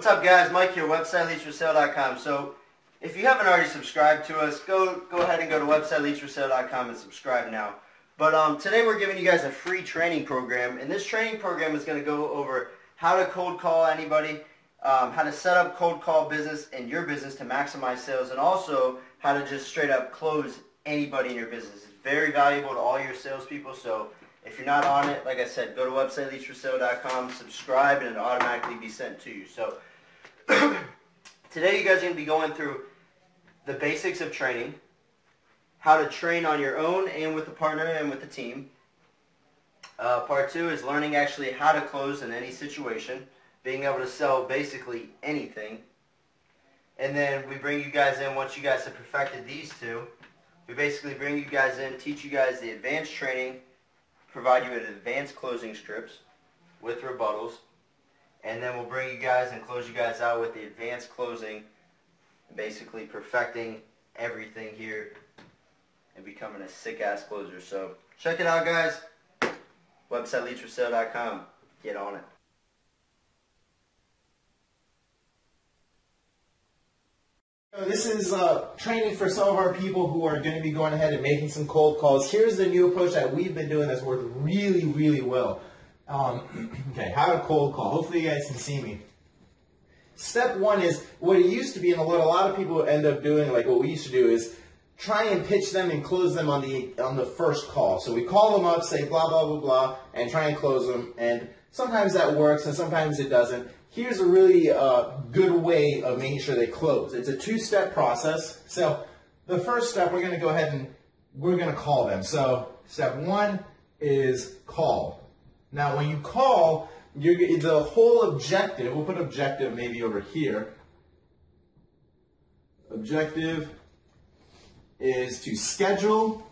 What's up, guys? Mike here, websiteleadsforsale.com. So if you haven't already subscribed to us, go ahead and go to websiteleadsforsale.com and subscribe now. But today we're giving you guys a free training program, and this training program is going to go over how to cold call anybody, how to set up cold call business in your business to maximize sales, and also how to just straight up close anybody in your business. It's very valuable to all your salespeople, so if you're not on it, like I said, go to websiteleadsforsale.com, subscribe, and it'll automatically be sent to you. So today you guys are going to be going through the basics of training, how to train on your own and with a partner and with a team. Part 2 is learning actually how to close in any situation, being able to sell basically anything. And then we bring you guys in, once you guys have perfected these two, we basically bring you guys in, teach you guys the advanced training, provide you with advanced closing scripts with rebuttals, and then we'll bring you guys and close you guys out with the advanced closing, basically perfecting everything here and becoming a sick-ass closer. So check it out, guys. websiteleadsforsale.com. Get on it. This is training for some of our people who are going to be going ahead and making some cold calls. Here's the new approach that we've been doing that's worked really, really well. Okay, how to cold call. Hopefully you guys can see me. Step 1 is what it used to be, and what a lot of people end up doing, like what we used to do, is try and pitch them and close them on the first call. So we call them up, say blah, blah, blah, blah, and try and close them. And sometimes that works, and sometimes it doesn't. Here's a really good way of making sure they close. It's a 2-step process. So the first step, we're going to go ahead and we're going to call them. So step 1 is call. Now when you call, the whole objective, we'll put objective maybe over here. Objective is to schedule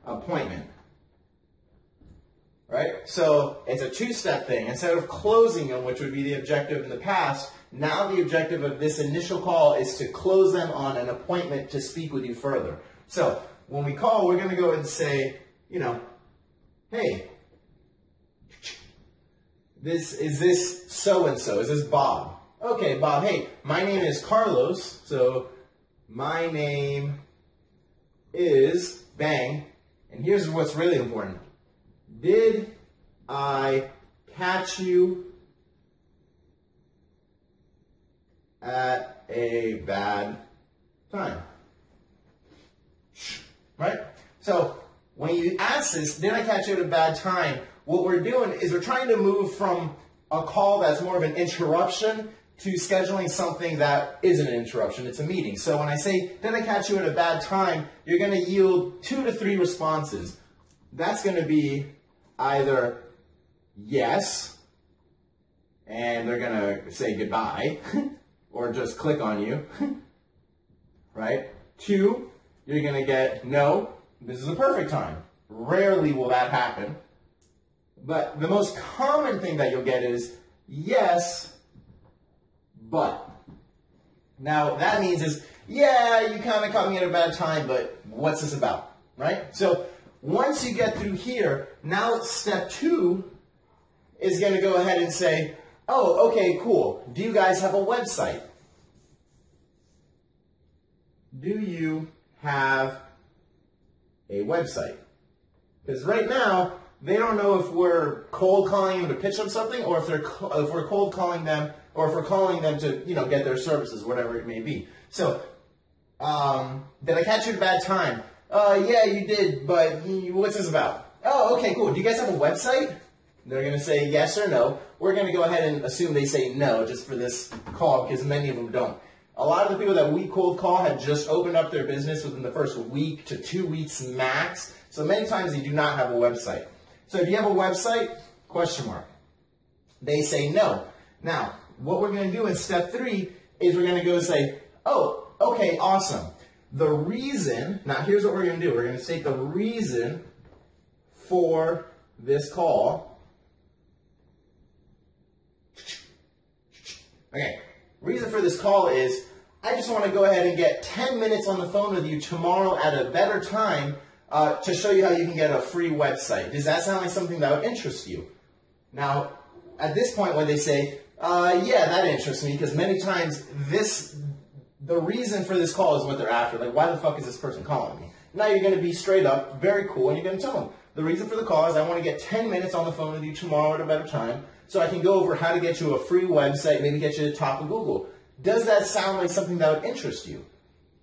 appointment. Right? So it's a 2-step thing. Instead of closing them, which would be the objective in the past, now the objective of this initial call is to close them on an appointment to speak with you further. So when we call, we're going to go and say, hey, is this so-and-so? Is this Bob? Okay, Bob, hey, my name is Carlos, so my name is bang, and here's what's really important. Did I catch you at a bad time? Right? So when you ask this, did I catch you at a bad time? What we're doing is we're trying to move from a call that's more of an interruption to scheduling something that isn't an interruption. It's a meeting. So when I say, did I catch you at a bad time? You're going to yield 2 to 3 responses. That's going to be either yes, and they're going to say goodbye, or just click on you, right? 2, you're going to get no, this is a perfect time. Rarely will that happen. But the most common thing that you'll get is yes, but. Now that means is, yeah, you kind of caught me at a bad time, but what's this about, right? So once you get through here, now step 2 is going to go ahead and say, oh, okay, cool. Do you guys have a website? Do you have a website? Because right now, they don't know if we're cold calling them to pitch them something, or if we're cold calling them, or if we're calling them to get their services, whatever it may be. So, did I catch you at a bad time? Yeah, you did, but what's this about? Oh, okay, cool. Do you guys have a website? They're going to say yes or no. We're going to go ahead and assume they say no just for this call, because many of them don't. A lot of the people that we cold call have just opened up their business within the first week to 2 weeks max. So many times they do not have a website. So if you have a website, question mark. They say no. Now, what we're going to do in step 3 is we're going to go say, oh, okay, awesome. The reason, now here's what we're going to do. We're going to state the reason for this call. Okay, reason for this call is I just want to go ahead and get 10 minutes on the phone with you tomorrow at a better time to show you how you can get a free website. Does that sound like something that would interest you? Now, at this point when they say, Yeah, that interests me because many times the reason for this call is what they're after. Like, why the fuck is this person calling me? Now you're going to be straight up, very cool, and you're going to tell them, the reason for the call is I want to get 10 minutes on the phone with you tomorrow at a better time so I can go over how to get you a free website, maybe get you to the top of Google. Does that sound like something that would interest you?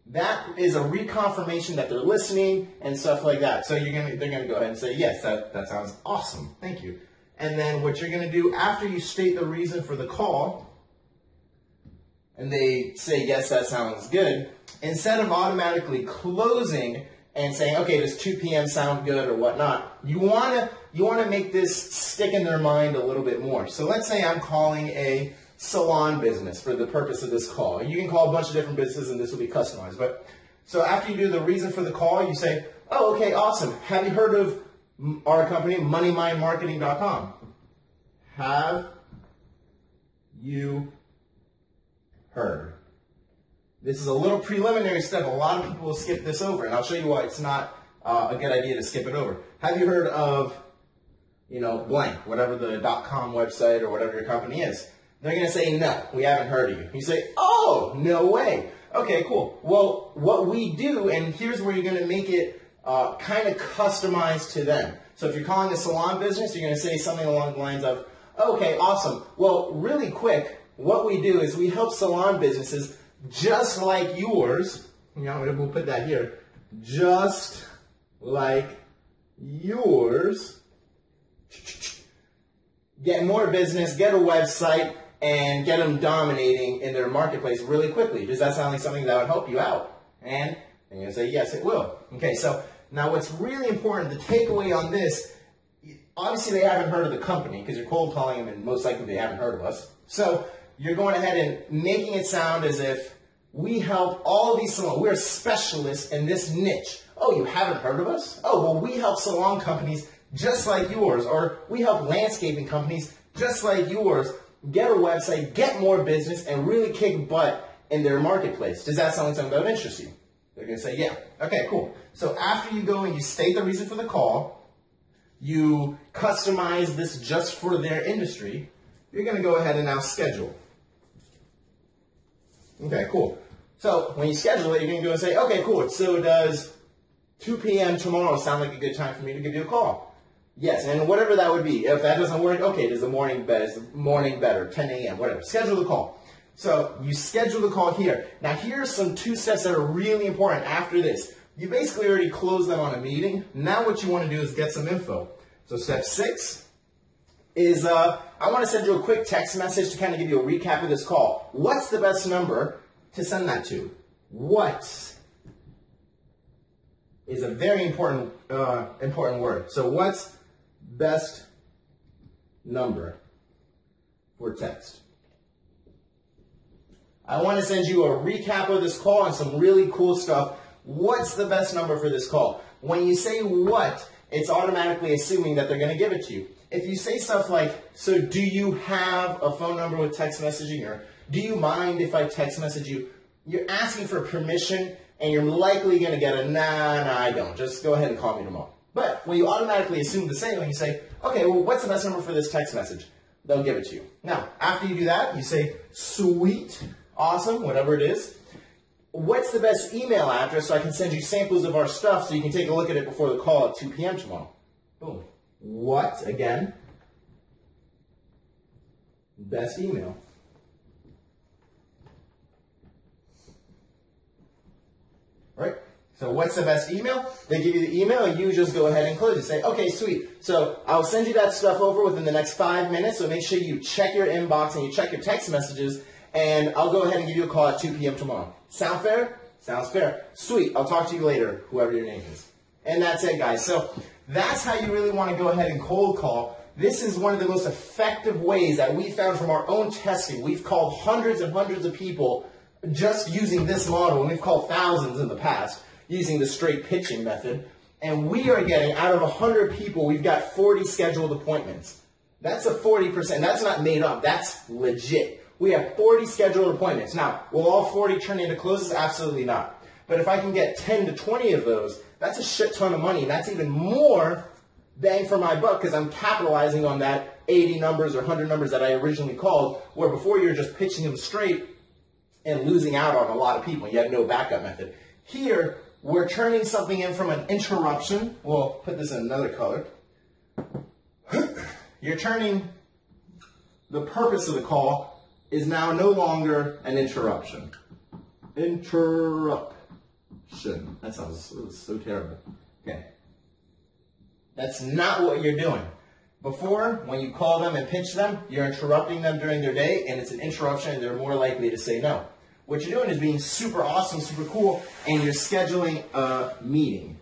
That is a reconfirmation that they're listening and stuff like that. So they're going to go ahead and say, yes, that sounds awesome. Thank you. And then what you're going to do after you state the reason for the call, and they say, yes, that sounds good, instead of automatically closing and saying, okay, does 2 p.m. sound good or whatnot, you want to make this stick in their mind a little bit more. So let's say I'm calling a salon business for the purpose of this call. You can call a bunch of different businesses and this will be customized. But so after you do the reason for the call, you say, oh, okay, awesome. Have you heard of our company, moneymindmarketing.com? Have you heard? This is a little preliminary step. A lot of people will skip this over, and I'll show you why it's not a good idea to skip it over. Have you heard of, blank, whatever the .com website or whatever your company is? They're going to say, no, we haven't heard of you. You say, oh, no way. Okay, cool. Well, what we do, and here's where you're going to make it kind of customized to them. So if you're calling a salon business, you're going to say something along the lines of, okay, awesome. Well, really quick, what we do is we help salon businesses just like yours. We'll put that here. Just like yours. Get more business, get a website, and get them dominating in their marketplace really quickly. Does that sound like something that would help you out? And you're going to say, yes, it will. Okay, so now what's really important, the takeaway on this, obviously they haven't heard of the company because you're cold calling them and most likely they haven't heard of us. So you're going ahead and making it sound as if we help all of these salons. We're specialists in this niche. Oh, you haven't heard of us? Oh, well, we help salon companies just like yours, or we help landscaping companies just like yours get a website, get more business, and really kick butt in their marketplace. Does that sound like something that would interest you? They're going to say, yeah. Okay, cool. So after you go and you state the reason for the call, you customize this just for their industry, you're going to go ahead and now schedule. Okay, cool. So when you schedule it, you're going to go and say, okay, cool. So does 2 p.m. tomorrow sound like a good time for me to give you a call? Yes, and whatever that would be. If that doesn't work, okay, does the morning better, 10 a.m., whatever. Schedule the call. So you schedule the call here. Now here's some 2 steps that are really important after this. You basically already closed them on a meeting. Now what you want to do is get some info. So step 6 is I want to send you a quick text message to kind of give you a recap of this call. What's the best number to send that to? What is a very important word. So what's best number for text? I want to send you a recap of this call and some really cool stuff. What's the best number for this call? When you say what, it's automatically assuming that they're going to give it to you. If you say stuff like, so do you have a phone number with text messaging, or do you mind if I text message you? You're asking for permission, and you're likely going to get a, nah, I don't. Just go ahead and call me tomorrow. But when you automatically assume the same, when you say, okay, well, what's the best number for this text message? They'll give it to you. Now, after you do that, you say, sweet, awesome, whatever it is. What's the best email address so I can send you samples of our stuff so you can take a look at it before the call at 2 p.m. tomorrow? Boom. What, again? Best email. Right? So what's the best email? They give you the email and you just go ahead and close it. Say, okay, sweet. So I'll send you that stuff over within the next 5 minutes. So make sure you check your inbox and you check your text messages. And I'll go ahead and give you a call at 2 p.m. tomorrow. Sound fair? Sounds fair. Sweet. I'll talk to you later, whoever your name is. And that's it, guys. So that's how you really want to go ahead and cold call. This is one of the most effective ways that we found from our own testing. We've called hundreds and hundreds of people just using this model, and we've called thousands in the past using the straight pitching method. And we are getting, out of 100 people, we've got 40 scheduled appointments. That's a 40%. That's not made up. That's legit. We have 40 scheduled appointments. Now, will all 40 turn into closes? Absolutely not. But if I can get 10 to 20 of those, that's a shit ton of money. And that's even more bang for my buck because I'm capitalizing on that 80 numbers or 100 numbers that I originally called, where before you're just pitching them straight and losing out on a lot of people. You have no backup method. Here, we're turning something in from an interruption. We'll put this in another color. You're turning the purpose of the call is now no longer an interruption. Interruption. That sounds so terrible. Okay. That's not what you're doing. Before, when you call them and pitch them, you're interrupting them during their day, and it's an interruption, and they're more likely to say no. What you're doing is being super awesome, super cool, and you're scheduling a meeting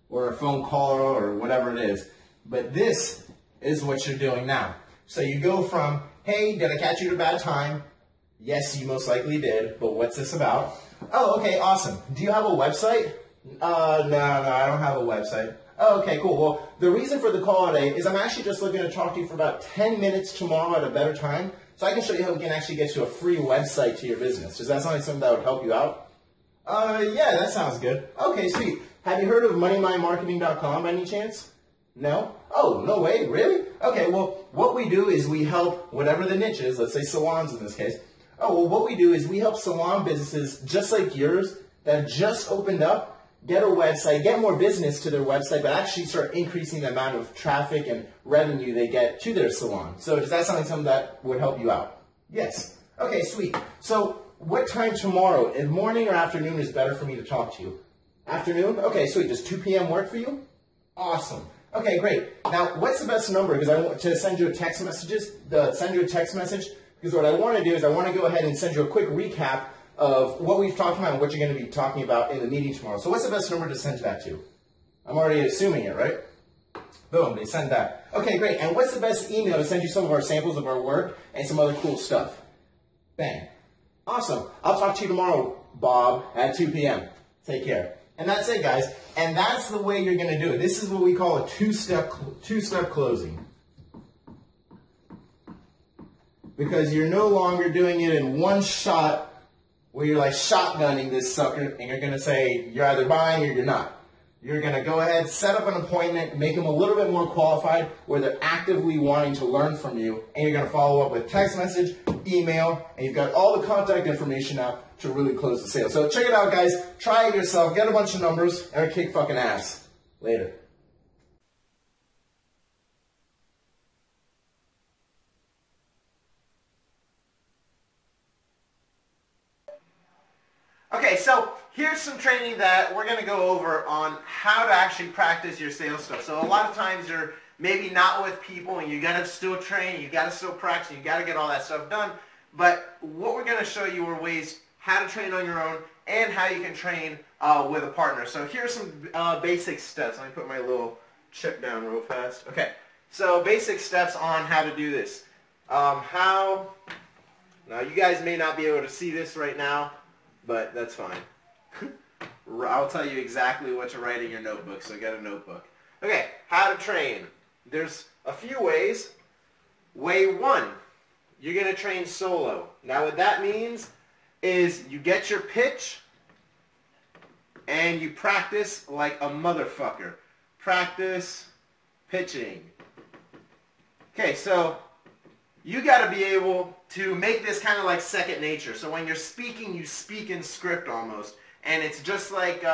or a phone call or whatever it is. But this is what you're doing now. So you go from, hey, did I catch you at a bad time? Yes, you most likely did, but what's this about? Oh, okay, awesome. Do you have a website? No, I don't have a website. Oh, okay, cool. Well, the reason for the call today is I'm actually just looking to talk to you for about 10 minutes tomorrow at a better time, so I can show you how we can actually get you a free website to your business. Does that sound like something that would help you out? Yeah, that sounds good. Okay, sweet. Have you heard of MoneyMindMarketing.com by any chance? No? Oh, no way, really? Okay, well, what we do is we help whatever the niche is, let's say salons in this case. Oh, well, what we do is we help salon businesses just like yours that have just opened up get a website, get more business to their website, but actually start increasing the amount of traffic and revenue they get to their salon. So does that sound like something that would help you out? Yes. Okay, sweet. So what time tomorrow, in morning or afternoon, is better for me to talk to you? Afternoon? Okay, sweet. Does 2 p.m. work for you? Awesome. Okay, great. Now, what's the best number? Because I want to send you a text message. Because what I want to do is I want to go ahead and send you a quick recap of what we've talked about and what you're going to be talking about in the meeting tomorrow. So what's the best number to send that to? I'm already assuming it, right? Boom, they send that. Okay, great. And what's the best email to send you some of our samples of our work and some other cool stuff? Bang. Awesome. I'll talk to you tomorrow, Bob, at 2 p.m. Take care. And that's it, guys. And that's the way you're going to do it. This is what we call a two-step closing. Because you're no longer doing it in one shot where you're like shotgunning this sucker and you're going to say you're either buying or you're not. You're going to go ahead, set up an appointment, make them a little bit more qualified where they're actively wanting to learn from you, and you're going to follow up with text message, email, and you've got all the contact information now to really close the sale. So check it out, guys. Try it yourself. Get a bunch of numbers and kick fucking ass. Later. Okay, so here's some training that we're going to go over on how to actually practice your sales stuff. So a lot of times you're maybe not with people and you got to still train, you got to still practice, you got to get all that stuff done. But what we're going to show you are ways how to train on your own and how you can train with a partner. So here's some basic steps. Let me put my little chip down real fast. Okay, so basic steps on how to do this. Now you guys may not be able to see this right now, but that's fine. I'll tell you exactly what to write in your notebook, so get a notebook. Okay, how to train. There's a few ways. Way one, you're going to train solo. Now what that means is you get your pitch and you practice like a motherfucker. Practice pitching. Okay, so you got to be able to make this kind of like second nature. So when you're speaking, you speak in script almost. And it's just like,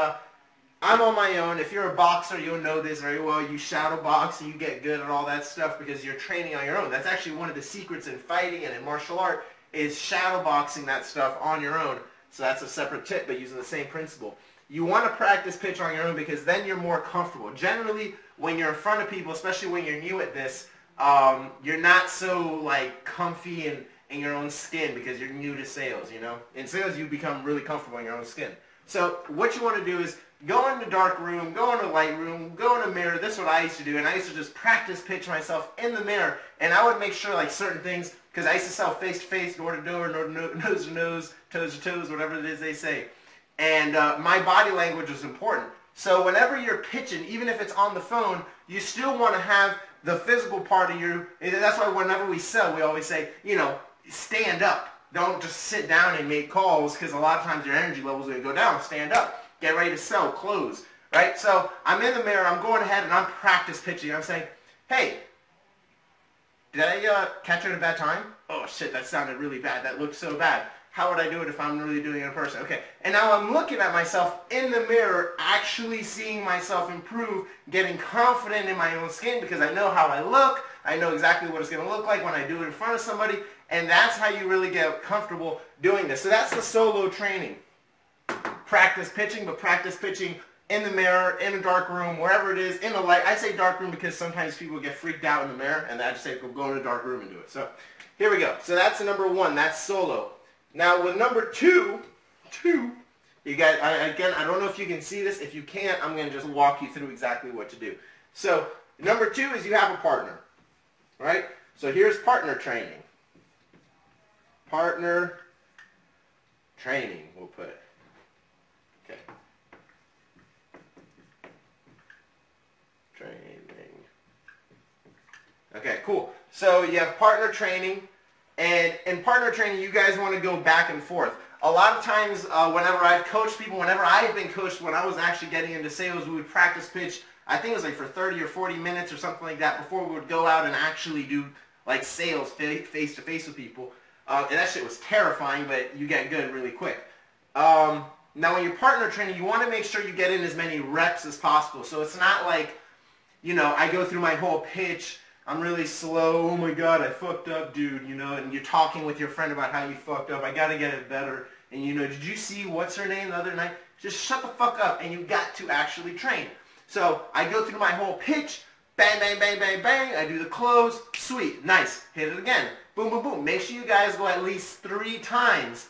I'm on my own. If you're a boxer, you'll know this very well. You shadow box and you get good at all that stuff because you're training on your own. That's actually one of the secrets in fighting and in martial art is shadow boxing that stuff on your own. So that's a separate tip, but using the same principle. You want to practice pitch on your own because then you're more comfortable. Generally, when you're in front of people, especially when you're new at this, you're not so like comfy in your own skin because you're new to sales, you know. In sales, you become really comfortable in your own skin. So what you want to do is go in the dark room, go in the light room, go in a mirror. This is what I used to do, and I used to just practice pitch myself in the mirror. And I would make sure like certain things, because I used to sell face to face, door to door, nose to nose, toes to toes, whatever it is they say. And my body language is important. So whenever you're pitching, even if it's on the phone, you still want to have the physical part of you. That's why whenever we sell, we always say, you know, stand up. Don't just sit down and make calls because a lot of times your energy levels are going to go down. Stand up. Get ready to sell. Close. Right? So I'm in the mirror. I'm going ahead and I'm practice pitching. I'm saying, hey, did I catch you at a bad time? Oh shit, that sounded really bad. That looked so bad. How would I do it if I'm really doing it in person? Okay, and now I'm looking at myself in the mirror, actually seeing myself improve, getting confident in my own skin because I know how I look. I know exactly what it's going to look like when I do it in front of somebody, and that's how you really get comfortable doing this. So that's the solo training. Practice pitching, but practice pitching in the mirror, in a dark room, wherever it is, in the light. I say dark room because sometimes people get freaked out in the mirror, and I just say go in a dark room and do it. So here we go. So that's the number one. That's solo. Now with number two, you guys, again, I don't know if you can see this. If you can't, I'm going to just walk you through exactly what to do. So number two is you have a partner, right? So here's partner training. Partner training, we'll put it. Okay. Training. Okay, cool. So you have partner training, and in partner training, you guys want to go back and forth. A lot of times, whenever I've coached people, whenever I've been coached, when I was actually getting into sales, we would practice pitch. I think it was like for 30 or 40 minutes or something like that before we would go out and actually do like sales face to face with people. And that shit was terrifying, but you get good really quick. Now when you're partner training, you want to make sure you get in as many reps as possible. So it's not like, you know, I go through my whole pitch, I'm really slow, oh my god, I fucked up, dude, you know, and you're talking with your friend about how you fucked up, I gotta get it better, and you know, did you see what's her name the other night? Just shut the fuck up, and you got to actually train. So I go through my whole pitch, bang, bang, bang, bang, bang, I do the close, sweet, nice, hit it again, boom, boom, boom. Make sure you guys go at least three times,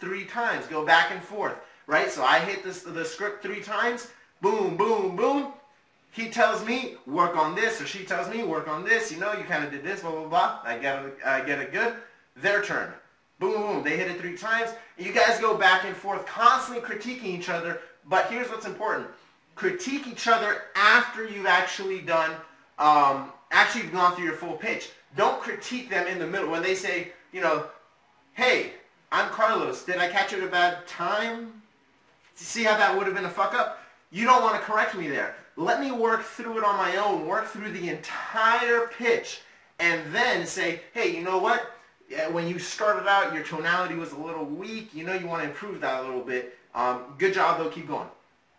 go back and forth, right? So I hit the script 3 times, boom, boom, boom. He tells me, work on this, or she tells me, work on this, you know, you kind of did this, blah, blah, blah. I get it good. Their turn. Boom, boom, boom. They hit it 3 times. You guys go back and forth, constantly critiquing each other. But here's what's important. Critique each other after you've actually done, after you've gone through your full pitch. Don't critique them in the middle. When they say, you know, hey, I'm Carlos. Did I catch you at a bad time? See how that would have been a fuck up? You don't want to correct me there. Let me work through it on my own, work through the entire pitch, and then say, hey, you know what? When you started out, your tonality was a little weak. You know you want to improve that a little bit. Good job, though. Keep going.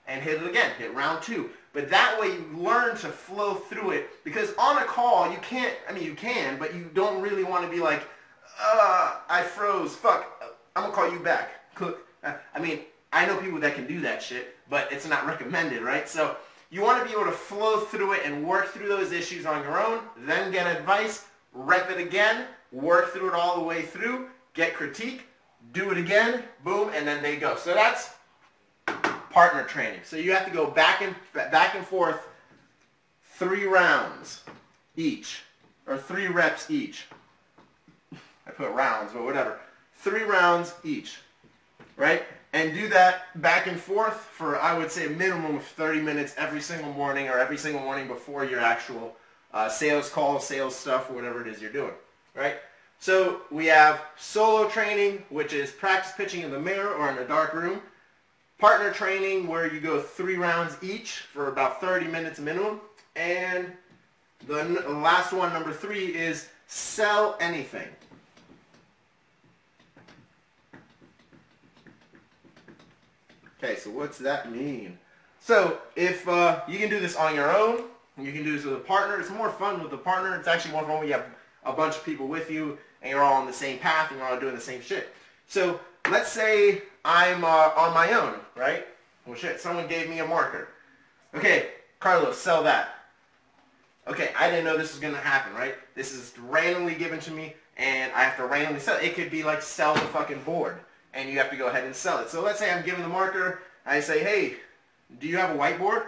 And hit it again. Hit round 2. But that way you learn to flow through it. Because on a call, you can't, I mean, you can, but you don't really want to be like, I froze. Fuck. I'm going to call you back. I mean, I know people that can do that shit, but it's not recommended, right? So you want to be able to flow through it and work through those issues on your own, then get advice, rep it again, work through it all the way through, get critique, do it again, boom, and then they go. So that's partner training. So you have to go back and forth 3 rounds each, or 3 reps each. I put rounds, but whatever. 3 rounds each, right? And do that back and forth for, I would say, a minimum of 30 minutes every single morning, or every single morning before your actual sales call, sales stuff, or whatever it is you're doing, right? So we have solo training, which is practice pitching in the mirror or in a dark room. Partner training, where you go 3 rounds each for about 30 minutes minimum. And the last one, number 3, is sell anything. Okay, so what's that mean? So if you can do this on your own, you can do this with a partner. It's more fun with a partner. It's actually more fun when you have a bunch of people with you and you're all on the same path and you're all doing the same shit. So let's say I'm on my own, right? Well, shit, someone gave me a marker. Okay, Carlos, sell that. Okay, I didn't know this was going to happen, right? This is randomly given to me and I have to randomly sell it. It could be like sell the fucking board. And you have to go ahead and sell it. So let's say I'm given the marker. I say, hey, do you have a whiteboard?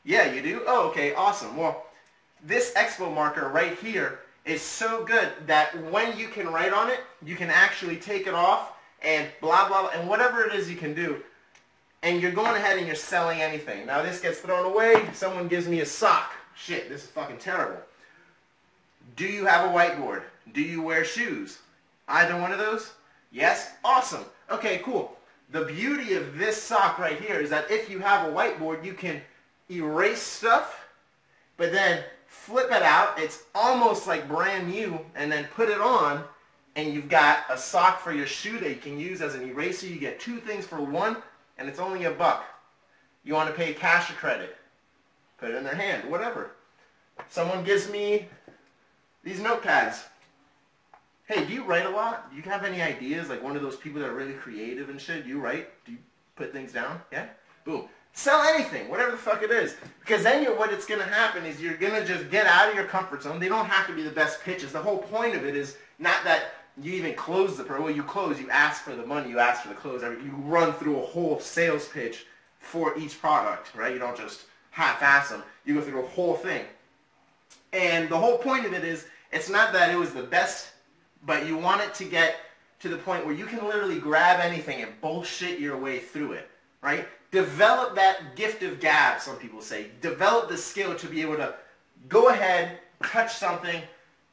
Yeah, you do? Oh, okay, awesome. Well, this expo marker right here is so good that when you can write on it, you can actually take it off and blah, blah, blah, and whatever it is you can do. And you're going ahead and you're selling anything. Now this gets thrown away. Someone gives me a sock. Shit, this is fucking terrible. Do you have a whiteboard? Do you wear shoes? Either one of those? Yes? Awesome. Okay, cool. The beauty of this sock right here is that if you have a whiteboard, you can erase stuff, but then flip it out. It's almost like brand new, and then put it on, and you've got a sock for your shoe that you can use as an eraser. You get 2 things for 1, and it's only $1. You want to pay cash or credit? Put it in their hand, whatever. Someone gives me these notepads. Hey, do you write a lot? Do you have any ideas? Like one of those people that are really creative and shit? Do you write? Do you put things down? Yeah? Boom. Sell anything, whatever the fuck it is. Because then what it's going to happen is you're going to just get out of your comfort zone. They don't have to be the best pitches. The whole point of it is not that you even close the well, you close, you ask for the money, you ask for the close. You run through a whole sales pitch for each product, right? You don't just half-ass them. You go through a whole thing. And the whole point of it is, it's not that it was the best, but you want it to get to the point where you can literally grab anything and bullshit your way through it, right? Develop that gift of gab, some people say. Develop the skill to be able to go ahead, touch something,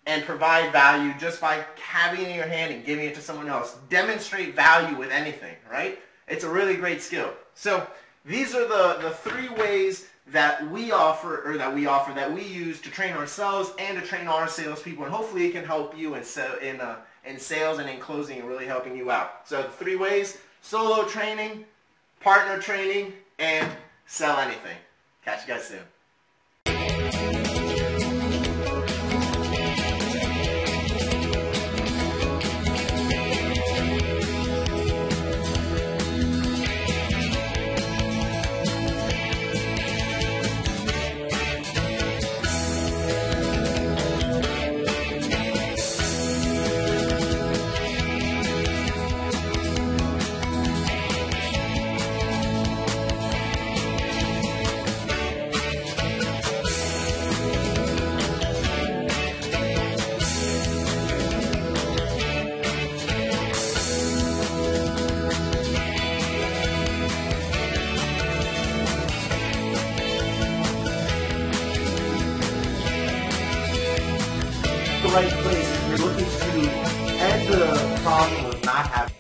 and provide value just by having it in your hand and giving it to someone else. Demonstrate value with anything, right? It's a really great skill. So these are the 3 ways that we use to train ourselves and to train our salespeople, and hopefully it can help you in sales and in closing and really helping you out. So the 3 ways: solo training, partner training, and sell anything. Catch you guys soon. The right place if you're looking to end the problem of not having.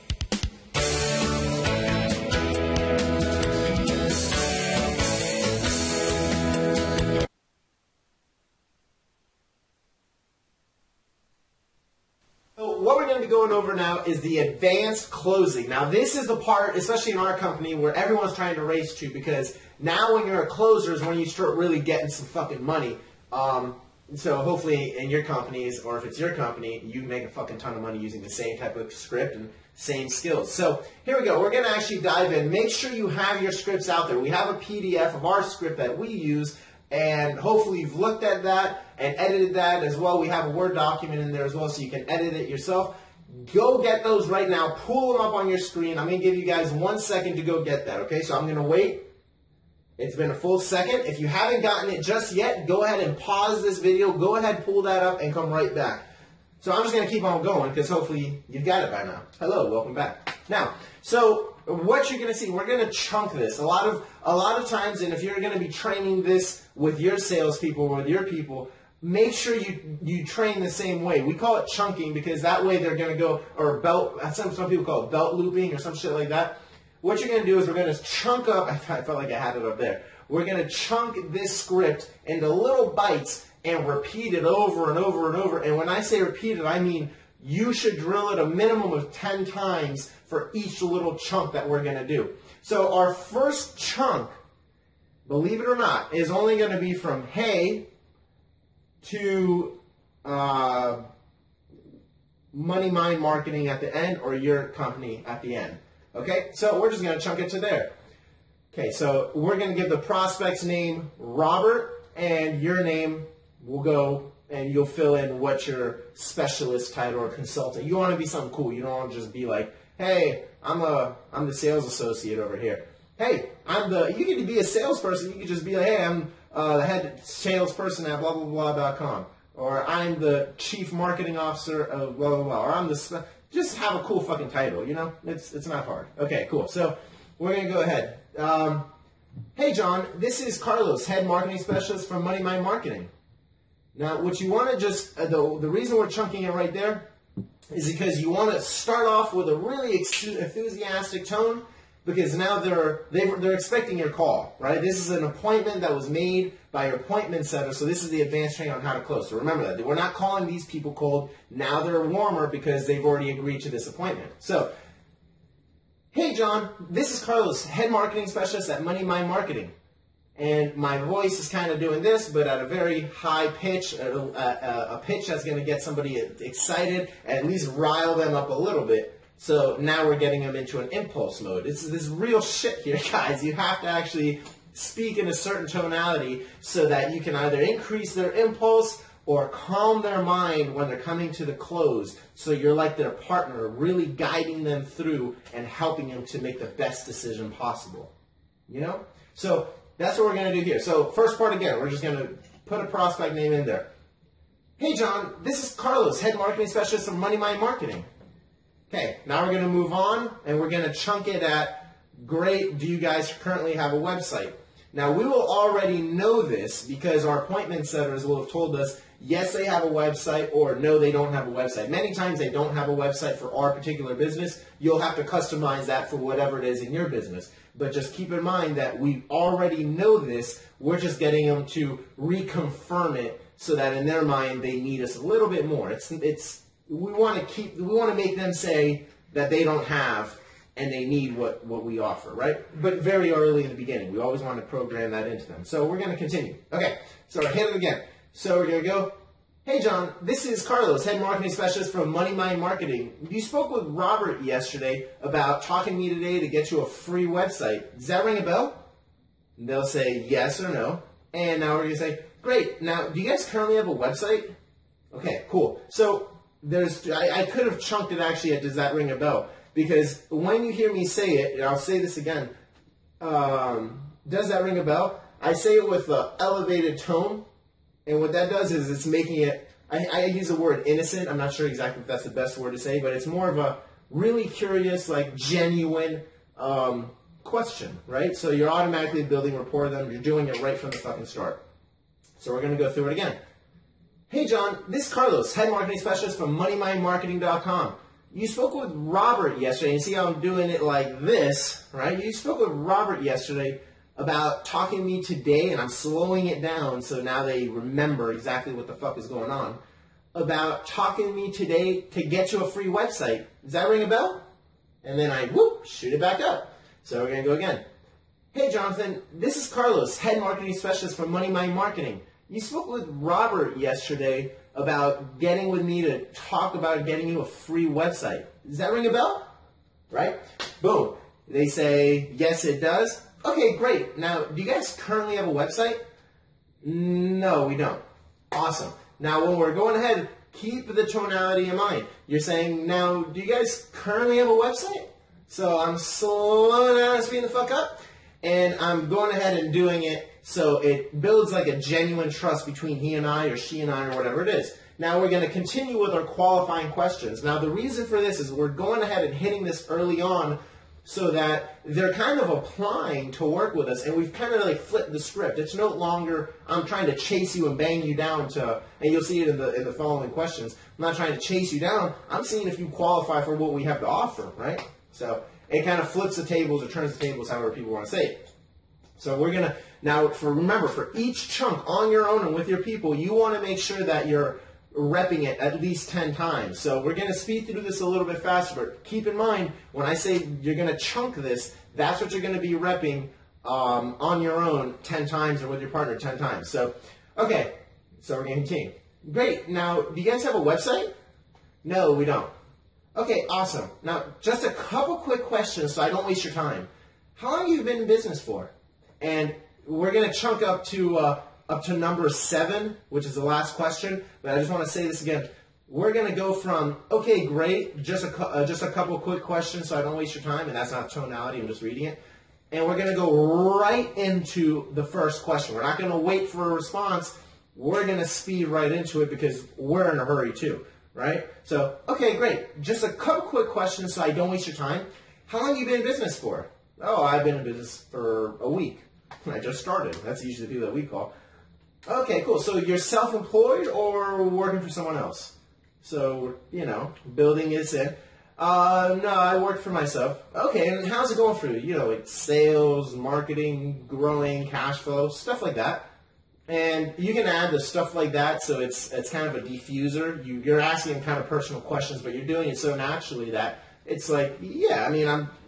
So what we're going to be going over now is the advanced closing. Now this is the part, especially in our company, where everyone's trying to race to, because now when you're a closer is when you start really getting some fucking money. So hopefully in your companies, or if it's your company, you make a fucking ton of money using the same type of script and same skills. So here we go. We're going to actually dive in. Make sure you have your scripts out there. We have a PDF of our script that we use, and hopefully you've looked at that and edited that as well. We have a Word document in there as well, so you can edit it yourself. Go get those right now. Pull them up on your screen. I'm going to give you guys 1 second to go get that, okay? So I'm going to wait. It's been a full second. If you haven't gotten it just yet, go ahead and pause this video. Go ahead, pull that up, and come right back. So I'm just going to keep on going because hopefully you've got it by now. Hello, welcome back. Now, so what you're going to see, we're going to chunk this. A lot of times, and if you're going to be training this with your salespeople or with your people, make sure you train the same way. We call it chunking because that way they're going to go, or belt, some people call it belt looping or some shit like that. What you're going to do is we're going to chunk up, I felt like I had it up there. We're going to chunk this script into little bites and repeat it over and over and over. And when I say repeat it, I mean you should drill it a minimum of 10 times for each little chunk that we're going to do. So our first chunk, believe it or not, is only going to be from hey to money mind marketing at the end, or your company at the end. Okay, so we're just going to chunk it to there. Okay, so we're going to give the prospect's name Robert, and your name will go, and you'll fill in what your specialist title or consultant. You want to be something cool. You don't want to just be like, hey, I'm the sales associate over here. Hey, you can be a salesperson. You can just be like, hey, I'm the head salesperson at blah, blah, blah.com. Or I'm the chief marketing officer of blah, blah, blah. Or I'm the... Just have a cool fucking title, you know? It's not hard. Okay, cool. So we're going to go ahead. Hey, John, this is Carlos, head marketing specialist from Money Mind Marketing. Now, what you want to just, the reason we're chunking it right there is because you want to start off with a really enthusiastic tone, because now they're expecting your call, right? This is an appointment that was made by your appointment setter, so this is the advanced training on how to close. So remember that. We're not calling these people cold. Now they're warmer because they've already agreed to this appointment. So, hey John, this is Carlos, head marketing specialist at Money Mind Marketing. And my voice is kind of doing this, but at a very high pitch, a pitch that's going to get somebody excited, at least rile them up a little bit. So now we're getting them into an impulse mode. This is real shit here, guys. You have to actually speak in a certain tonality so that you can either increase their impulse or calm their mind when they're coming to the close. So you're like their partner, really guiding them through and helping them to make the best decision possible. You know? So that's what we're going to do here. So first part again, we're just going to put a prospect name in there. Hey John, this is Carlos, head marketing specialist of Money Mind Marketing. Okay, now we're going to move on and we're going to chunk it at, great, do you guys currently have a website? Now we will already know this because our appointment setters will have told us, yes, they have a website, or no, they don't have a website. Many times they don't have a website for our particular business. You'll have to customize that for whatever it is in your business. But just keep in mind that we already know this. We're just getting them to reconfirm it so that in their mind they need us a little bit more. We want to make them say that they don't have and they need what we offer, right? But very early in the beginning, we always want to program that into them. So we're going to continue. Okay, so hit it again. So we're going to go, hey John, this is Carlos, head marketing specialist from Money Mind Marketing. You spoke with Robert yesterday about talking to me today to get you a free website. Does that ring a bell? And they'll say yes or no. And now we're going to say, great. Now, do you guys currently have a website? Okay, cool. So I could have chunked it actually at does that ring a bell? Because when you hear me say it, and I'll say this again, does that ring a bell? I say it with an elevated tone. And what that does is it's making it, I use the word innocent. I'm not sure exactly if that's the best word to say, but it's more of a really curious, like genuine question, right? So you're automatically building rapport with them. You're doing it right from the fucking start. So we're going to go through it again. Hey, John, this is Carlos, head marketing specialist from MoneyMindMarketing.com. You spoke with Robert yesterday. You see how I'm doing it like this, right? You spoke with Robert yesterday about talking to me today, and I'm slowing it down so now they remember exactly what the fuck is going on, about talking to me today to get you a free website. Does that ring a bell? And then I, shoot it back up. So we're going to go again. Hey, Jonathan, this is Carlos, head marketing specialist from Money Mind Marketing. You spoke with Robert yesterday about getting with me to talk about getting you a free website. Does that ring a bell? Right? Boom. They say, yes, it does. Okay, great. Now, do you guys currently have a website? No, we don't. Awesome. Now, when we're going ahead, keep the tonality in mind. You're saying, now, do you guys currently have a website? So I'm slowing down and speeding the fuck up, and I'm going ahead and doing it so it builds like a genuine trust between he and I or she and I or whatever it is. Now we're going to continue with our qualifying questions. Now the reason for this is we're going ahead and hitting this early on so that they're kind of applying to work with us, and we've kind of like flipped the script. It's no longer I'm trying to chase you and bang you down to, and you'll see it in the following questions. I'm not trying to chase you down. I'm seeing if you qualify for what we have to offer, right? So it kind of flips the tables or turns the tables, however people want to say it. So we're going to, now remember, for each chunk on your own and with your people, you want to make sure that you're repping it at least 10 times. So we're going to speed through this a little bit faster, but keep in mind, when I say you're going to chunk this, that's what you're going to be repping on your own 10 times or with your partner 10 times. So, okay, so we're going to continue. Great. Now, do you guys have a website? No, we don't. Okay, awesome. Now, just a couple quick questions so I don't waste your time. How long have you been in business for? And we're going to chunk up to number 7, which is the last question. But I just want to say this again. We're going to go from, okay, great, just a couple quick questions so I don't waste your time. And that's not tonality. I'm just reading it. And we're going to go right into the first question. We're not going to wait for a response. We're going to speed right into it because we're in a hurry too. Right? So, okay, great. Just a couple quick questions so I don't waste your time. How long have you been in business for? Oh, I've been in business for a week. I just started. That's usually the people that we call. Okay, cool. So you're self-employed or working for someone else? So, building is in. No, I work for myself. Okay, and how's it going for you? You know, like sales, marketing, growing, cash flow, stuff like that. And you can add the stuff like that, so it's kind of a diffuser. You're asking kind of personal questions, but you're doing it so naturally that it's like, yeah, I mean,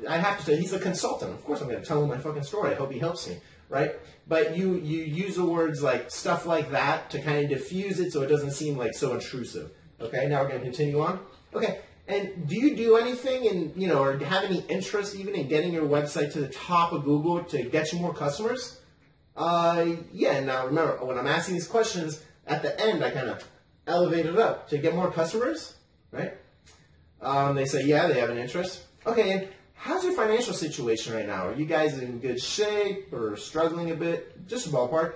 I have to say, he's a consultant. Of course I'm going to tell him my fucking story. I hope he helps me, right? But you use the words like stuff like that to kind of diffuse it so it doesn't seem like so intrusive. Okay, now we're going to continue on. Okay, and do you do anything in, you know, or have any interest even in getting your website to the top of Google to get you more customers? Yeah, now remember, when I'm asking these questions, at the end, I kind of elevate it up to get more customers, right? They say, yeah, they have an interest. Okay, and how's your financial situation right now? Are you guys in good shape or struggling a bit? Just a ballpark.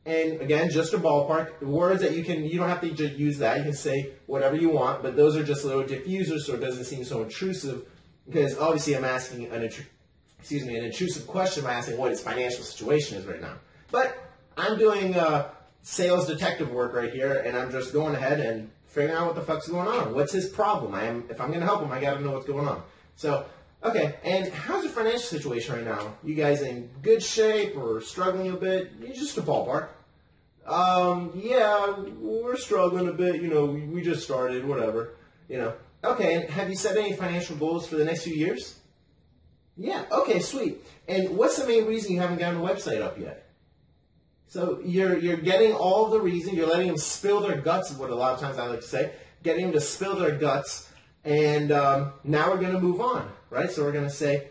And again, just a ballpark. Words that you don't have to just use that. You can say whatever you want, but those are just little diffusers so it doesn't seem so intrusive, because obviously I'm asking an intrusive question by asking what his financial situation is right now. But I'm doing sales detective work right here, and I'm just going ahead and figuring out what the fuck's going on. What's his problem? If I'm going to help him, I got to know what's going on. So, okay, and how's your financial situation right now? You guys in good shape or struggling a bit? Just a ballpark. Yeah, we're struggling a bit. You know, we just started, whatever. You know. Okay, and have you set any financial goals for the next few years? Yeah, okay, sweet. And what's the main reason you haven't gotten the website up yet? So you're getting all the reason, you're letting them spill their guts is what a lot of times I like to say, getting them to spill their guts, and now we're going to move on, right? So we're going to say,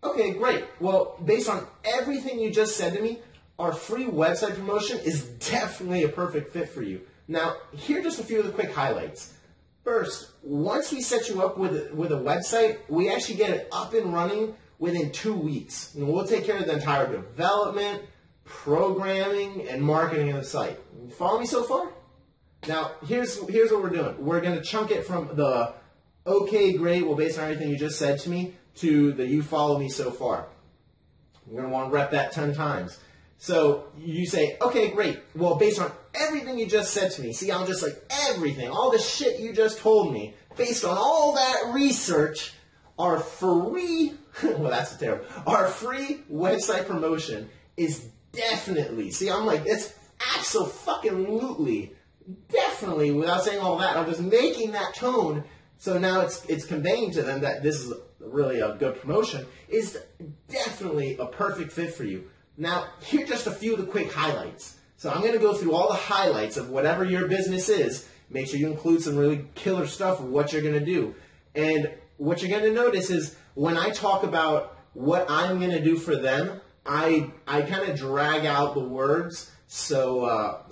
okay, great. Well, based on everything you just said to me, our free website promotion is definitely a perfect fit for you. Now, here are just a few of the quick highlights. First, once we set you up with a website, we actually get it up and running within 2 weeks. And we'll take care of the entire development, programming, and marketing of the site. Follow me so far? Now, here's what we're doing. We're going to chunk it from the okay, great, well, based on everything you just said to me, to the you follow me so far. We're going to want to rep that 10 times. So you say, okay, great. Well, based on everything you just said to me, see, I'm just like everything, all the shit you just told me, based on all that research, our free, well, that's terrible, our free website promotion is definitely, see, I'm like, it's absolutely, definitely, without saying all that, I'm just making that tone, so now it's conveying to them that this is really a good promotion, is definitely a perfect fit for you. Now, here are just a few of the quick highlights. So I'm going to go through all the highlights of whatever your business is. Make sure you include some really killer stuff of what you're going to do. And what you're going to notice is when I talk about what I'm going to do for them, I kind of drag out the words so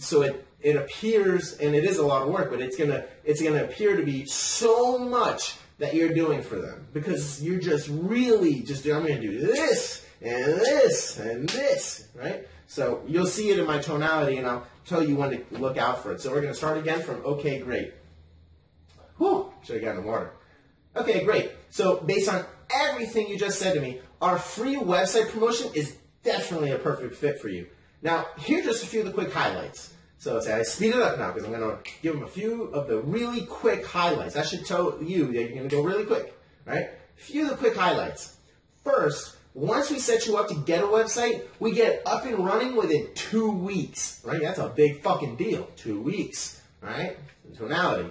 it appears, and it is a lot of work, but it's gonna appear to be so much that you're doing for them, because you're just really just, I'm going to do this and this and this, right? So you'll see it in my tonality, and I'll tell you when to look out for it. So we're going to start again from okay, great. Whew, should have gotten water. Okay, great. So based on everything you just said to me, our free website promotion is definitely a perfect fit for you. Now, here are just a few of the quick highlights. So I speed it up now, because I'm going to give them a few of the really quick highlights. That should tell you that you're going to go really quick, right? A few of the quick highlights. First, once we set you up to get a website, we get up and running within 2 weeks, right? That's a big fucking deal. 2 weeks, right? Tonality.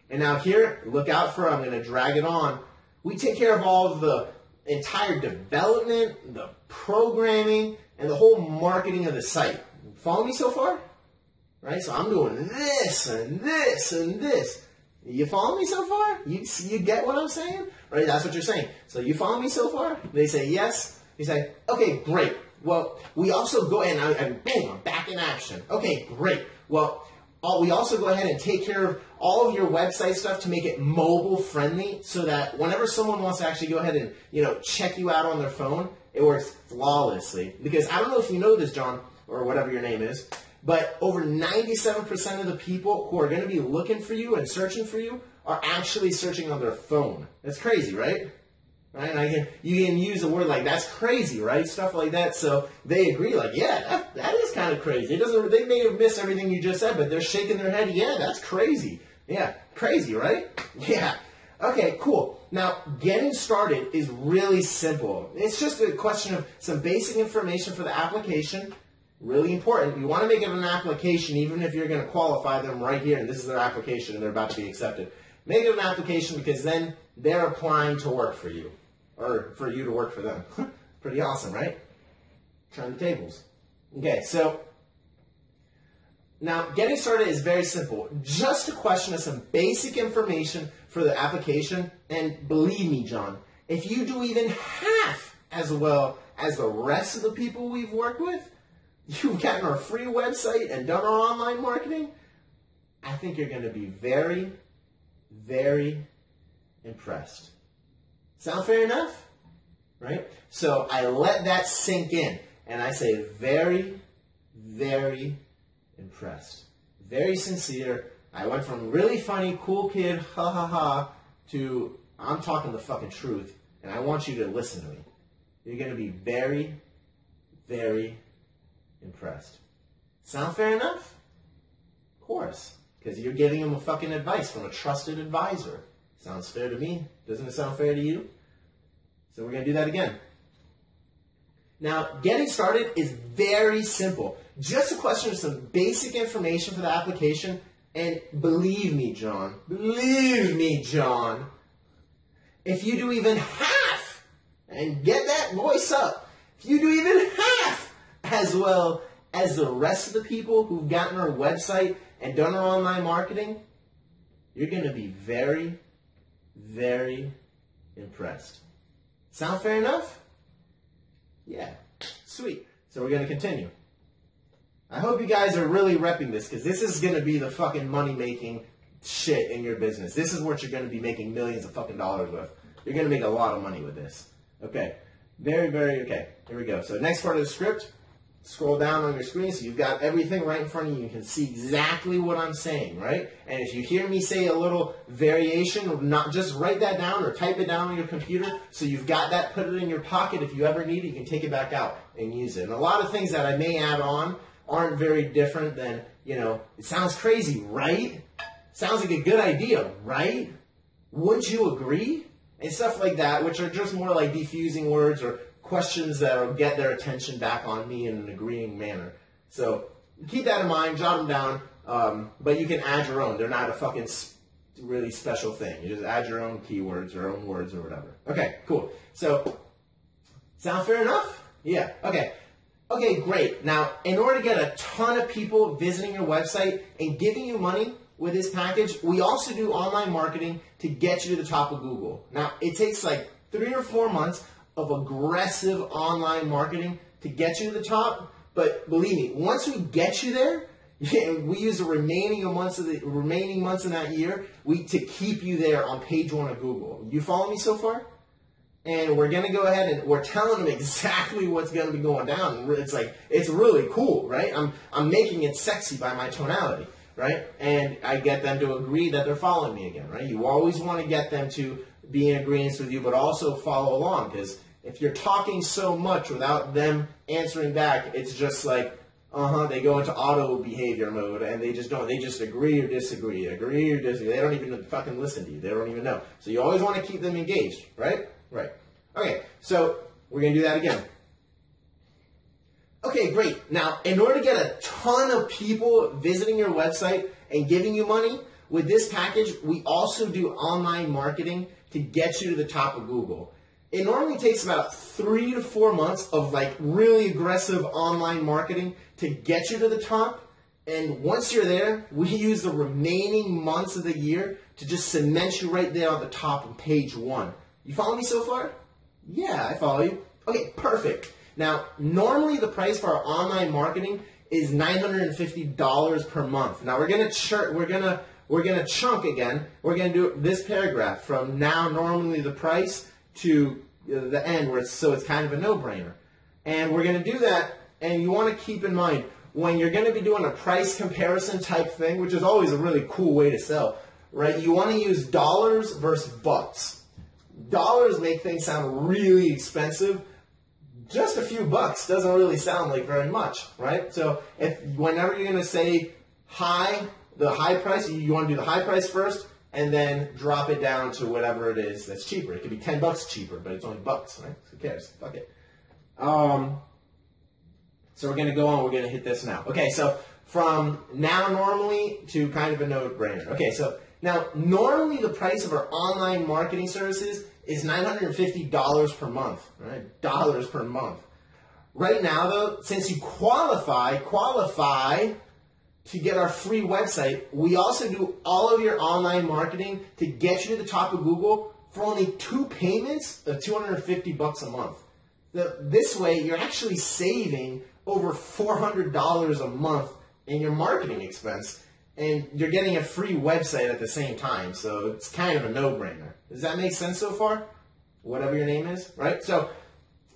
And now here, look out for, I'm going to drag it on. We take care of all of the entire development, the programming, and the whole marketing of the site. Follow me so far? Right? So I'm doing this and this and this. You follow me so far? You get what I'm saying? Right? That's what you're saying. So you follow me so far? They say yes. You say, okay, great. Well, we also go ahead and boom, I'm back in action. Okay, great. Well, we also go ahead and take care of all of your website stuff to make it mobile friendly, so that whenever someone wants to actually go ahead and, check you out on their phone, it works flawlessly. Because I don't know if you know this, John, or whatever your name is, but over 97% of the people who are going to be looking for you and searching for you are actually searching on their phone. That's crazy, right? Right? And you can use a word like that's crazy, right? Stuff like that. So they agree, like, yeah, that is kind of crazy. They may have missed everything you just said, but they're shaking their head. Yeah, that's crazy. Yeah, crazy, right? Yeah. Okay, cool. Now, getting started is really simple. It's just a question of some basic information for the application. Really important. You want to make it an application even if you're going to qualify them right here, and this is their application and they're about to be accepted. Make it an application because then they're applying to work for you, or for you to work for them. Pretty awesome, right? Turn the tables. Okay, so now getting started is very simple. Just a question of some basic information for the application, and believe me, John, if you do even half as well as the rest of the people we've worked with, you've gotten our free website and done our online marketing, I think you're going to be very, very impressed. Sound fair enough? Right? So I let that sink in, and I say very, very impressed. Very sincere. I went from really funny, cool kid, ha ha ha, to I'm talking the fucking truth, and I want you to listen to me. You're going to be very, very impressed. Sound fair enough? Of course. Because you're giving them a fucking advice from a trusted advisor. Sounds fair to me. Doesn't it sound fair to you? So we're going to do that again. Now, getting started is very simple. Just a question of some basic information for the application. And believe me, John, if you do even half, and get that voice up, if you do even half as well as the rest of the people who've gotten our website and done our online marketing, you're going to be very, very impressed. Sound fair enough? Yeah. Sweet. So we're going to continue. I hope you guys are really repping this, because this is going to be the fucking money-making shit in your business. This is what you're going to be making millions of fucking dollars with. You're going to make a lot of money with this. Okay. Very, very, okay. Here we go. So next part of the script, scroll down on your screen so you've got everything right in front of you. You can see exactly what I'm saying, right? And if you hear me say a little variation, not just write that down or type it down on your computer so you've got that, put it in your pocket. If you ever need it, you can take it back out and use it. And a lot of things that I may add on aren't very different than, you know, it sounds crazy, right? Sounds like a good idea, right? Wouldn't you agree? And stuff like that, which are just more like diffusing words or questions that will get their attention back on me in an agreeing manner. So keep that in mind, jot them down, but you can add your own. They're not a fucking really special thing. You just add your own keywords or own words or whatever. Okay, cool. So, sound fair enough? Yeah, okay. Okay, great. Now, in order to get a ton of people visiting your website and giving you money with this package, we also do online marketing to get you to the top of Google. Now, it takes like 3 or 4 months of aggressive online marketing to get you to the top, but believe me, once we get you there, we use the remaining months in that year to keep you there on page 1 of Google. You follow me so far? And we're going to go ahead and we're telling them exactly what's going to be going down. It's like, it's really cool, right? I'm making it sexy by my tonality, right? And I get them to agree that they're following me again, right? You always want to get them to be in agreement with you, but also follow along, because if you're talking so much without them answering back, it's just like, they go into auto behavior mode, and they just don't. They just agree or disagree, agree or disagree. They don't even fucking listen to you. They don't even know. So you always want to keep them engaged, right? Right. Okay, so we're going to do that again. Okay, great. Now, in order to get a ton of people visiting your website and giving you money, with this package, we also do online marketing to get you to the top of Google. It normally takes about 3 to 4 months of like really aggressive online marketing to get you to the top. And once you're there, we use the remaining months of the year to just cement you right there on the top of page 1. You follow me so far? Yeah, I follow you. Okay, perfect. Now, normally the price for our online marketing is $950 per month. Now we're gonna chunk again. We're gonna do this paragraph from now normally the price to the end, so it's kind of a no-brainer. And we're gonna do that. And you want to keep in mind when you're going to be doing a price comparison type thing, which is always a really cool way to sell, right? You want to use dollars versus bucks. Dollars make things sound really expensive. Just a few bucks doesn't really sound like very much, right? So whenever you're going to say the high price, you want to do the high price first, and then drop it down to whatever it is that's cheaper. It could be $10 cheaper, but it's only bucks, right? Who cares? Fuck it. So we're going to go on. We're going to hit this now. Okay, so from now normally to kind of a no-brainer. Okay, so now normally the price of our online marketing services is $950 per month, right? Dollars per month. Right now, though, since you qualify to get our free website, we also do all of your online marketing to get you to the top of Google for only 2 payments of $250 a month. This way, you're actually saving over $400 a month in your marketing expense, and you're getting a free website at the same time. So it's kind of a no-brainer. Does that make sense so far? Whatever your name is, right? So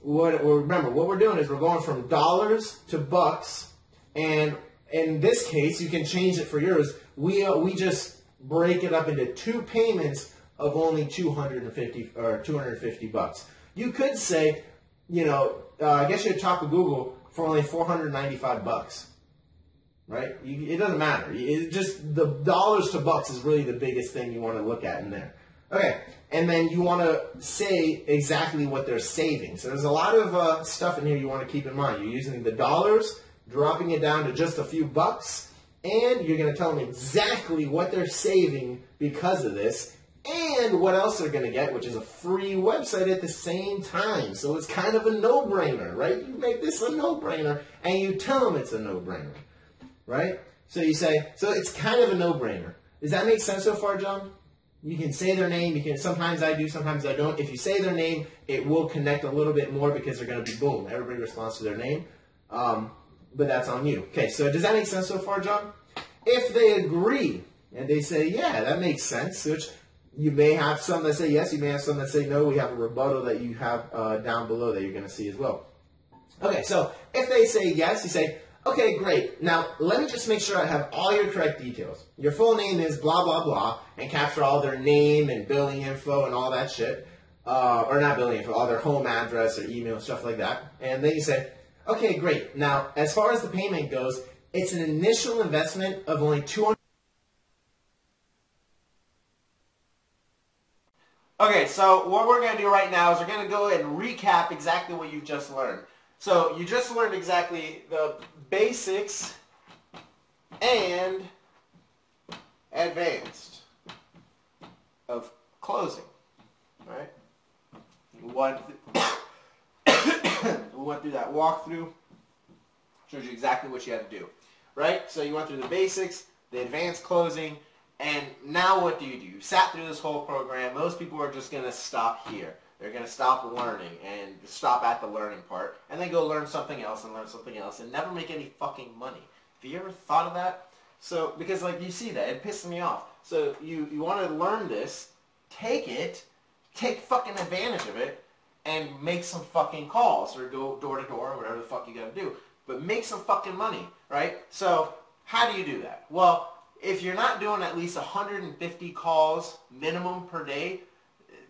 remember, what we're doing is we're going from dollars to bucks, and in this case, you can change it for yours. We just break it up into 2 payments of only $250. You could say, I guess you'd top of Google for only $495, right? It doesn't matter. It just the dollars to bucks is really the biggest thing you want to look at in there. Okay, and then you want to say exactly what they're saving. So there's a lot of stuff in here you want to keep in mind. You're using the dollars, dropping it down to just a few bucks, and you're going to tell them exactly what they're saving because of this, and what else they're going to get, which is a free website at the same time. So it's kind of a no-brainer, right? You make this a no-brainer, and you tell them it's a no-brainer, right? So you say, so it's kind of a no-brainer. Does that make sense so far, John? You can say their name. You can. Sometimes I do, sometimes I don't. If you say their name, it will connect a little bit more because they're going to be, boom, everybody responds to their name. But that's on you. Okay, so does that make sense so far, John? If they agree, and they say, yeah, that makes sense, which you may have some that say yes, you may have some that say no. We have a rebuttal that you have down below that you're going to see as well. Okay, so if they say yes, you say, okay, great. Now, let me just make sure I have all your correct details. Your full name is blah, blah, blah, and capture all their name and billing info and all that shit. Or not billing info, all their home address or email, stuff like that. And then you say, okay, great. Now, as far as the payment goes, it's an initial investment of only $200. Okay, so what we're going to do right now is we're going to go ahead and recap exactly what you've just learned. So you just learned exactly the basics and advanced of closing, right? We went through that walkthrough, showed you exactly what you had to do, right? So you went through the basics, the advanced closing, and now what do? You sat through this whole program. Most people are just going to stop here. They're going to stop learning and stop at the learning part and then go learn something else and never make any fucking money. Have you ever thought of that? So, because like you see that, it pisses me off. So you want to learn this, take fucking advantage of it and make some fucking calls or go door to door or whatever the fuck you got to do. But make some fucking money, right? So how do you do that? Well, if you're not doing at least 150 calls minimum per day,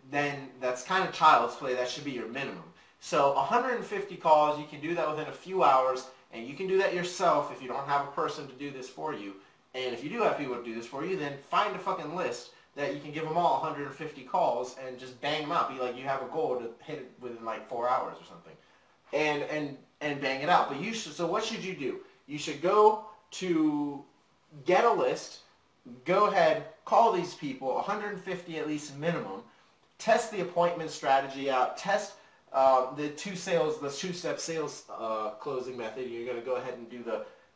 then that's kind of child's play. That should be your minimum. So 150 calls, you can do that within a few hours, and you can do that yourself if you don't have a person to do this for you. And if you do have people to do this for you, then find a fucking list that you can give them all 150 calls and just bang them out. Be like you have a goal to hit it within like 4 hours or something, and bang it out. But you should. So what should you do? You should go to get a list. Go ahead, call these people 150 at least minimum. Test the appointment strategy out. Test the two-step sales closing method. You're going to go ahead and do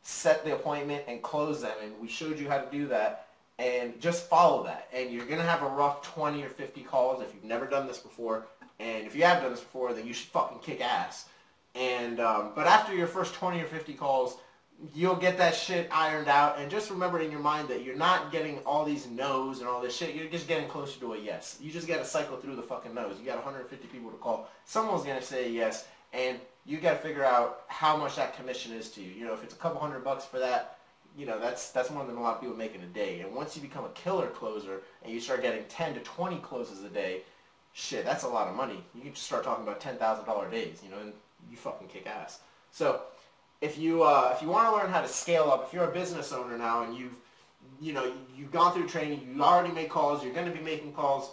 set the appointment and close them. And we showed you how to do that. And just follow that. And you're going to have a rough 20 or 50 calls if you've never done this before. And if you have done this before, then you should fucking kick ass. And but after your first 20 or 50 calls, you'll get that shit ironed out, and just remember in your mind that you're not getting all these no's and all this shit. You're just getting closer to a yes. You just got to cycle through the fucking no's. You got 150 people to call. Someone's going to say yes, and you got to figure out how much that commission is to you. You know, if it's a couple $100 for that, you know, that's more than a lot of people make in a day. And once you become a killer closer and you start getting 10 to 20 closes a day, shit, that's a lot of money. You can just start talking about $10,000 days, you know, and you fucking kick ass. So if you want to learn how to scale up, if you're a business owner now and you've gone through training, you already make calls, you're going to be making calls,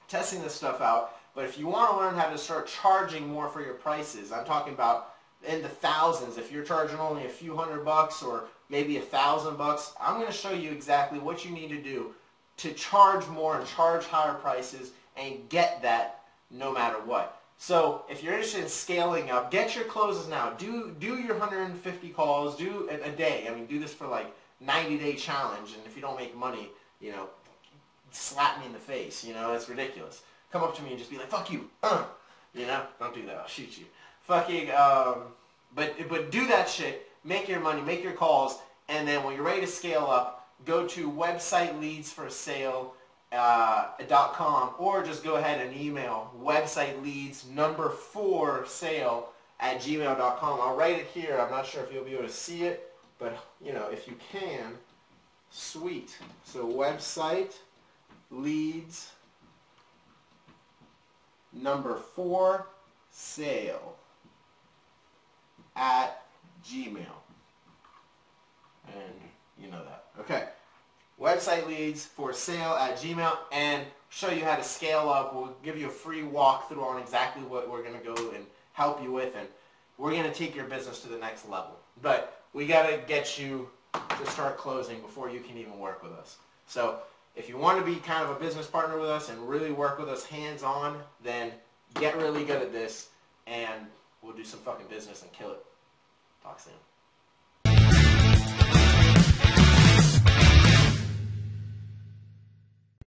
testing this stuff out. But if you want to learn how to start charging more for your prices, I'm talking about in the thousands. If you're charging only a few $100 or maybe $1,000, I'm going to show you exactly what you need to do to charge more and charge higher prices and get that no matter what. So if you're interested in scaling up, get your closes now. Do your 150 calls, do a day. I mean, do this for like 90-day challenge, and if you don't make money, slap me in the face. It's ridiculous. Come up to me and just be like, fuck you, don't do that, I'll shoot you. Fucking, but do that shit, make your money, make your calls, and then when you're ready to scale up, go to websiteleads4sale.com or just go ahead and email websiteleads4sale@gmail.com. I'll write it here. I'm not sure if you'll be able to see it, but if you can, sweet. So website leads 4 sale@gmail. And you know that. Okay. Website leads for sale@gmail, and show you how to scale up. We'll give you a free walkthrough on exactly what we're going to go and help you with, and we're going to take your business to the next level. But we got to get you to start closing before you can even work with us. So if you want to be kind of a business partner with us and really work with us hands-on, then get really good at this, and we'll do some fucking business and kill it. Talk soon.